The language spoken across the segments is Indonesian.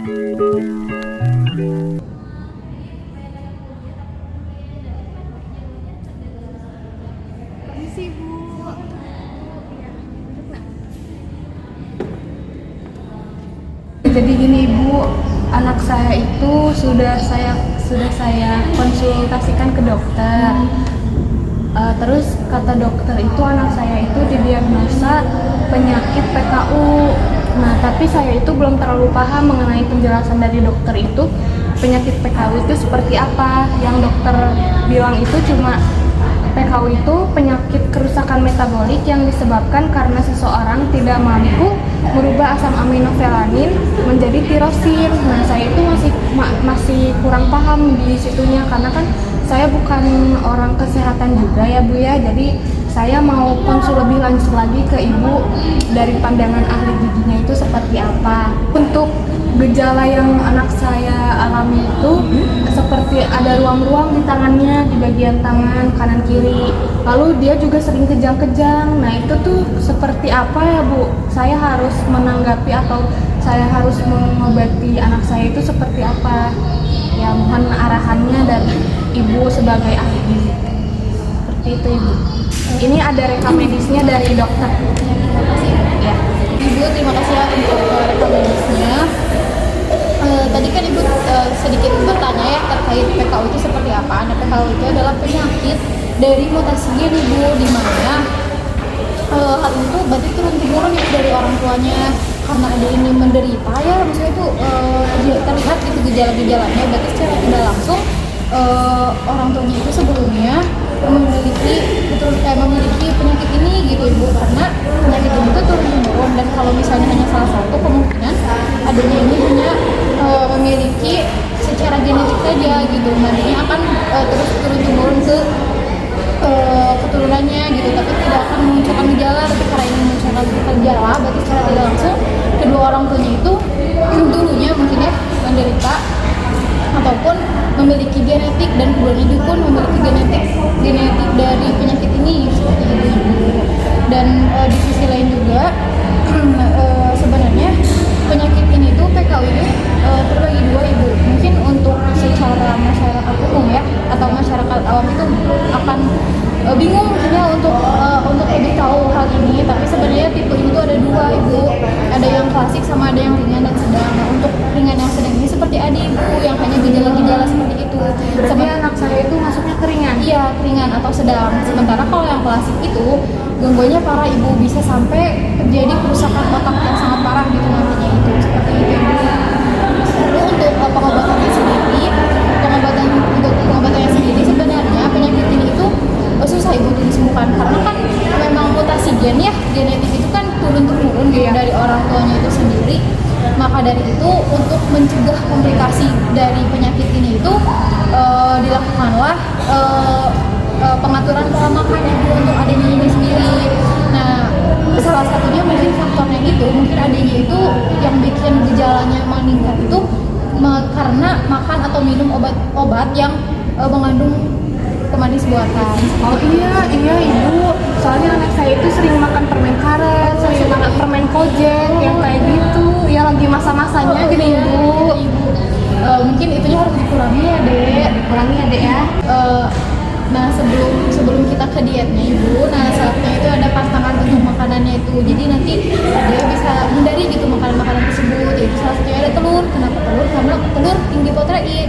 Permisi Bu. Jadi gini Ibu, anak saya itu sudah saya konsultasikan ke dokter. Terus kata dokter itu anak saya itu didiagnosa penyakit PKU. Nah, tapi saya itu belum terlalu paham mengenai penjelasan dari dokter itu penyakit PKU itu seperti apa. Yang dokter bilang itu cuma PKU itu penyakit kerusakan metabolik yang disebabkan karena seseorang tidak mampu merubah asam aminofelanin menjadi tirosin. Nah, saya itu masih kurang paham di situnya karena kan saya bukan orang kesehatan juga ya Bu ya. Jadi saya mau konsul lebih lanjut lagi ke Ibu dari pandangan ahli giginya itu seperti apa. Untuk gejala yang anak saya alami itu seperti ada ruam-ruam di tangannya, di bagian tangan kanan kiri. Lalu dia juga sering kejang-kejang. Nah, itu tuh seperti apa ya Bu? Saya harus menanggapi atau saya harus mengobati anak saya itu seperti apa? Ya, mohon arahannya dari Ibu sebagai ahli gizi. Seperti itu Ibu. Ini ada rekam medisnya dari dokter. Terima kasih. Ya. Ibu, terima kasih ya untuk rekam medisnya. Tadi kan Ibu sedikit bertanya ya terkait PKU itu seperti apa. Nah, PKU itu adalah penyakit dari mutasi gen Ibu, di mana hal itu berarti turun-temurun Ibu dari orang tuanya. Karena ada ini menderita ya, maksudnya itu terlihat gitu gejala-gejalanya, berarti secara tidak langsung orang tuanya itu sebelumnya memiliki penyakit ini gitu Ibu, karena penyakit ini itu turun-temurun. Dan kalau misalnya hanya salah satu, kemungkinan adanya ini hanya memiliki secara genetik saja gitu, nantinya akan terus turun-temurun ke keturunannya gitu, tapi tidak akan memunculkan gejala. Tapi karena ini memunculkan gejala, berarti secara tidak langsung kedua orang tuanya itu dulunya mungkin ya menderita ataupun memiliki genetik, dan keduanya itu pun memiliki genetik dari penyakit ini seperti itu. Dan di sisi lain juga sebenarnya penyakit ini tuh PKU ini terbagi dua Ibu. Mungkin untuk secara masyarakat umum ya atau masyarakat awam itu akan bingung mungkinnya untuk lebih tahu hal ini, tapi sebenarnya tipe ini tuh ada dua Ibu, ada yang klasik sama ada yang ringan dan sedang. Nah, untuk ringan yang sedang ini seperti adik Ibu yang hanya gejala-gejala seperti itu. Berarti anak saya itu masuknya keringan? Iya, ringan atau sedang. Sementara kalau yang klasik itu gangguannya parah Ibu, bisa sampai terjadi kerusakan otak yang sangat parah gitu nantinya itu, seperti itu Ibu. Lalu untuk pengobatannya sendiri sebenarnya penyakit ini itu susah Ibu untuk disembuhkan, karena kan memang mutasi gen ya, genetik itu kan turun-temurun gitu dari orang tuanya itu sendiri. Maka dari itu untuk mencegah komplikasi dari penyakit ini itu dilakukanlah pengaturan pola makan Ibu untuk adanya ini sendiri. Nah, salah satunya mungkin faktornya itu, mungkin adanya itu yang bikin gejalanya meningkat itu karena makan atau minum obat yang mengandung pemanis buatan. Oh iya Ibu, soalnya anak saya itu sering makan permen karet, sering makan permen kojek yang kayak gitu. Ya lagi masa-masanya gini Ibu. Mungkin itunya harus dikurangi ya Dek ya. Nah, sebelum kita ke dietnya Ibu, nah saatnya itu ada pantangan untuk makanannya itu. Jadi nanti dia bisa hindari gitu makanan-makanan tersebut. Yaitu salah satunya ada telur. Kenapa telur? Karena telur tinggi protein.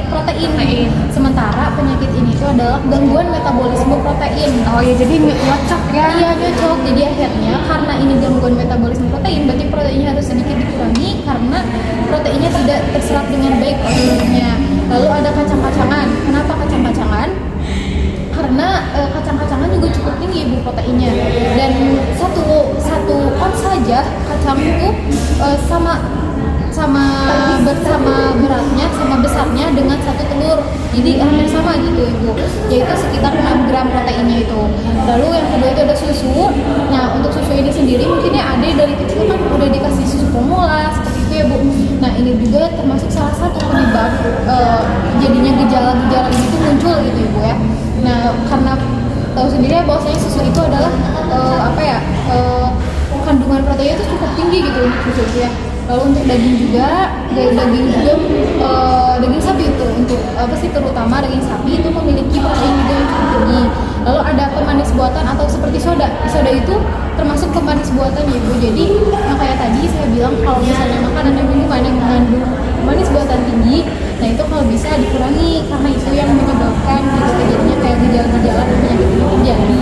Sementara penyakit ini itu adalah gangguan metabolisme protein. Oh ya, jadi cocok ya? Iya, cocok. Jadi akhirnya karena ini gangguan metabolisme protein, berarti proteinnya harus sedikit dikurangi karena proteinnya tidak terserap dengan baik oleh tubuhnya. Lalu ada kacang-kacangan. Kenapa kacang-kacangan? Karena kacang-kacangan juga cukup tinggi Ibu proteinnya, dan satu ons saja kacang itu sama beratnya, sama besarnya dengan satu telur. Jadi hampir sama gitu Ibu, yaitu sekitar 6 gram proteinnya itu. Lalu yang kedua itu ada susu. Nah, untuk susu ini sendiri mungkin ya Ade dari kecil kan udah dikasih susu formula seperti itu ya Bu. Nah, ini juga termasuk salah satu penyebab jadinya gejala-gejala ini tuh muncul gitu Ibu ya. Nah, karena tahu sendiri ya bahwasanya susu itu adalah kandungan proteinnya itu cukup tinggi gitu untuk susu itu ya. Lalu untuk daging juga, daging sapi itu untuk apa sih, terutama daging sapi itu memiliki protein juga yang cukup tinggi. Lalu ada pemanis buatan atau seperti soda itu termasuk pemanis buatan ya Bu. Jadi makanya tadi saya bilang kalau misalnya makanan yang minuman yang mengandung pemanis buatan tinggi, nah itu kalau bisa dikurangi karena itu yang menyebabkan gitu terjadinya kayak gejala-gejala dan penyakit ini terjadi.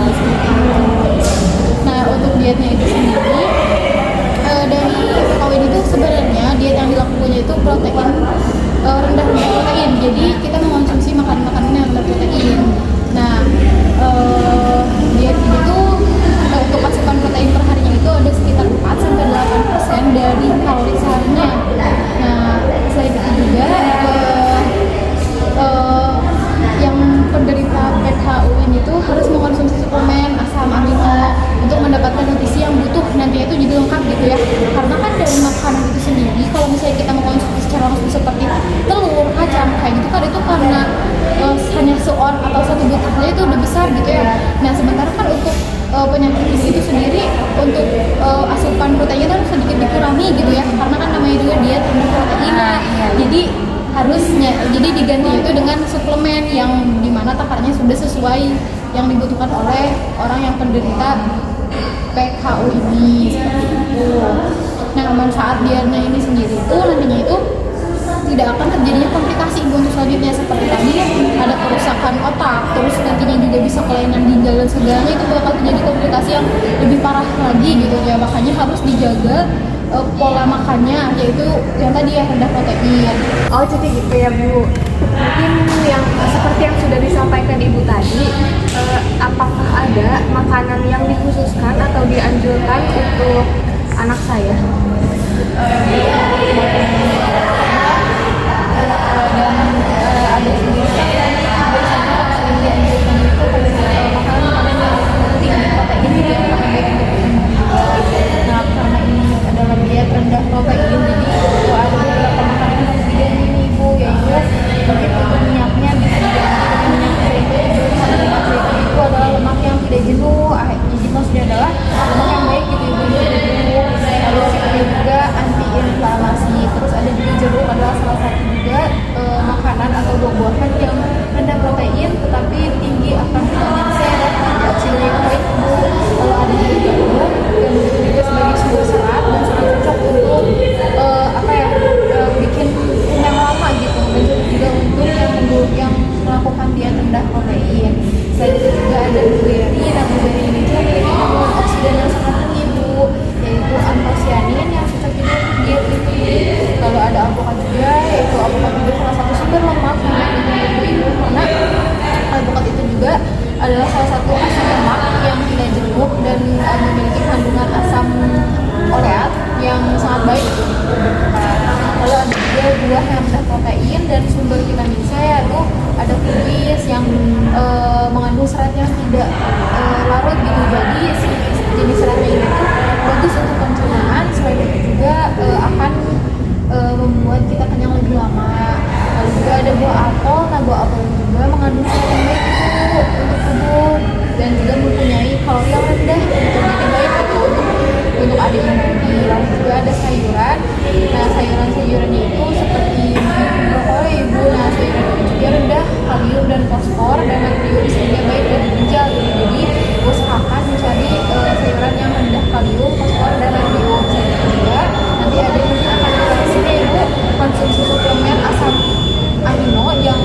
Nah untuk dietnya itu sendiri, dari kawin itu sebenarnya diet yang dilakukannya itu protein, rendah protein. Jadi kita mengonsumsi makanan-makanan yang rendah protein. Nah diet ini tuh untuk asupan protein per harinya itu ada sekitar 4-8% dari kalori seharinya. Nah selain itu juga yang penderita PKU ini tuh harus mengkonsumsi suplemen asam amino untuk mendapatkan nutrisi yang butuh nantinya itu jadi lengkap gitu ya. Karena kan dari makanan itu sendiri kalau misalnya kita mengkonsumsi secara langsung seperti telur, kacang kayak gitu kan itu karena hanya seorang atau satu butir saja itu udah besar gitu ya. Nah sementara kan untuk penyakit ini itu sendiri untuk asupan proteinnya itu harus sedikit dikurangi gitu ya, karena kan namanya juga diet rendah protein. Jadi diganti itu dengan suplemen yang dimana takarannya sudah sesuai yang dibutuhkan oleh orang yang penderita PKU ini seperti itu. Nah manfaat dietnya ini sendiri itu nantinya itu tidak akan terjadinya komplikasi untuk selanjutnya seperti tadi ada kerusakan otak, terus nantinya juga bisa kelainan ginjal dan segalanya itu bakal terjadi komplikasi yang lebih parah lagi gitu ya. Makanya harus dijaga pola makannya, yaitu yang tadi ya rendah protein. Oh jadi gitu ya Bu. Mungkin yang seperti yang sudah disampaikan Ibu tadi, apakah ada makanan yang dikhususkan atau dianjurkan untuk anak saya? Ada sendiri biasanya sering dianjurkan itu makanan-makanan yang tinggi protein gitu ya, karena baik untuk tubuh juga. Nah karena ini adalah diet rendah protein, jadi itu ada beberapa makanan yang harus diganti nih Bu, yaitu mungkin untuk minyaknya bisa diganti dengan minyak zaitun. Karena minyak zaitun itu adalah lemak yang tidak jenuh, jadi maksudnya adalah lemak yang baik gitu Ibu untuk tubuh. Lalu seperti juga anti-inflamasi. Terus ada juga jeruk adalah salah satu juga makanan atau buah-buahan yang rendah protein tetapi tinggi akan vitamin C dan antioksidan. Lalu ada juga jagung yang begitu juga sebagai sumber serat dan sangat cocok untuk bikin kenyang lama gitu, dan juga untuk yang melakukan diet rendah protein. Selain itu juga ada blueberry. Nah blueberry ini juga memiliki kandungan oksidan yang sangat tinggi Bu, yaitu antosianin yang cocok juga untuk diet ini. Lalu ada alpukat juga, yaitu alpukat juga salah satu sumber lemak yang ditunggu Ibu, karena alpukat itu juga adalah salah satu asam lemak yang tidak jenuh dan memiliki kandungan asam oleat yang sangat baik untuk tubuh kita. Lalu ada juga buah yang rendah protein dan sumber vitamin C, yaitu ada kubis yang mengandung serat yang tidak larut gitu, jadi jenis seratnya ini tuh bagus untuk pencernaan. Selain itu juga akan membuat kita kenyang lebih lama. Lalu juga ada buah apel. Nah buah apel juga mengandung serat yang baik itu untuk tubuh dan juga mempunyai kalori yang rendah, jadi baik itu untuk adik nanti. Lalu juga ada sayuran. Nah sayuran-sayurannya itu seperti brokoli Ibu. Nah sayuran itu juga rendah kalium dan fosfor dan natrium sehingga baik bagi ginjal. Jadi usahakan mencari sayuran yang rendah kalium, fosfor dan natrium. Sehingga juga nanti ada yang akan dikasihnya Ibu konsumsi suplemen asam amino yang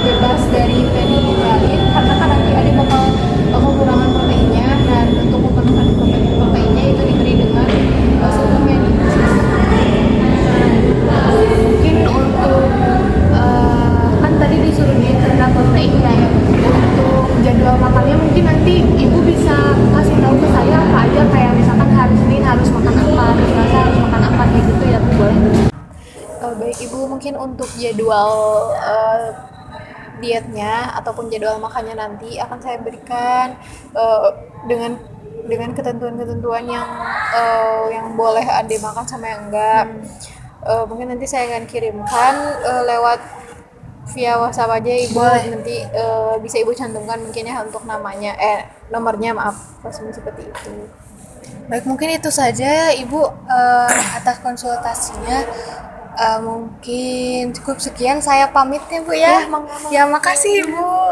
bebas dari fenilalanin, karena kan nanti ada bakal kekurangan proteinnya. Nah untuk memenuhi proteinnya itu diberi dengan suplemen. Mungkin untuk kan tadi disuruh diet rendah protein ya. Untuk jadwal makannya mungkin nanti Ibu bisa kasih tahu ke saya apa aja, kayak misalkan hari Senin harus makan apa, hari Selasa harus makan apa kayak gitu ya Bu, boleh? Baik Ibu, mungkin untuk jadwal dietnya ataupun jadwal makannya nanti akan saya berikan dengan ketentuan-ketentuan yang boleh Ade makan sama yang enggak. Mungkin nanti saya akan kirimkan lewat via WhatsApp aja Ibu. Boleh. Nanti bisa Ibu cantumkan mungkin ya untuk nomornya maaf, langsung seperti itu. Baik, mungkin itu saja Ibu atas konsultasinya. Mungkin cukup sekian, saya pamit ya Bu ya. Ya, makasih Ibu.